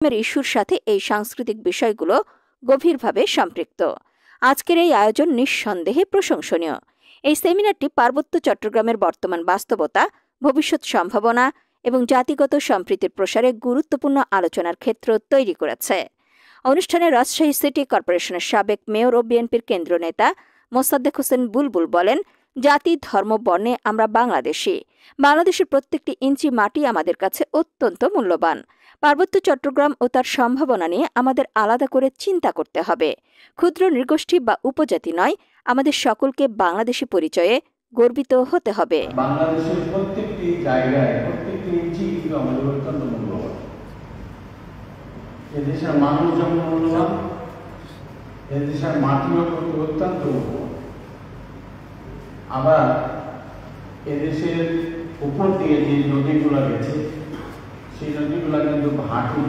ইস্যুর সাথে এই সাংস্কৃতিক বিষয়গুলো গভীরভাবে সম্পৃক্ত। আজকের এই আয়োজন নিঃসন্দেহে প্রশংসনীয়। এই সেমিনারটি পার্বত্য চট্টগ্রামের বর্তমান বাস্তবতা, ভবিষ্যৎ সম্ভাবনা এবং জাতিগত সম্প্রীতির প্রসারে গুরুত্বপূর্ণ আলোচনার ক্ষেত্র তৈরি করেছে। অনুষ্ঠানে রাজশাহী সিটি কর্পোরেশনের সাবেক মেয়র ও বিএনপির কেন্দ্রীয় নেতা মোসাদ্দেক হোসেন বুলবুল বলেন, জাতি, ধর্ম, বর্ণে আমরা বাংলাদেশি। বাংলাদেশের প্রত্যেকটি ইঞ্চি মাটি আমাদের কাছে অত্যন্ত মূল্যবান। পার্বত্য চট্টগ্রাম ও তার সম্ভাবনা নিয়ে আমাদের আলাদা করে চিন্তা করতে হবে। ক্ষুদ্র নৃগোষ্ঠী বা উপজাতি নয়, আমাদের সকলকে বাংলাদেশি পরিচয়ে গর্বিত হতে হবে। বাংলাদেশের প্রত্যেকটি জায়গায় প্রত্যেকটি ইঞ্চি কিন্তু আমাদের অত্যন্ত মূল্যবান। এদেশের মানুষ যেমন মূল্যবান, এদেশের মাটিও অত্যন্ত মূল্যবান। আবার এদেশের উপর দিয়ে যে নদীগুলো গেছে সেই নদীগুলো কিন্তু ভাটি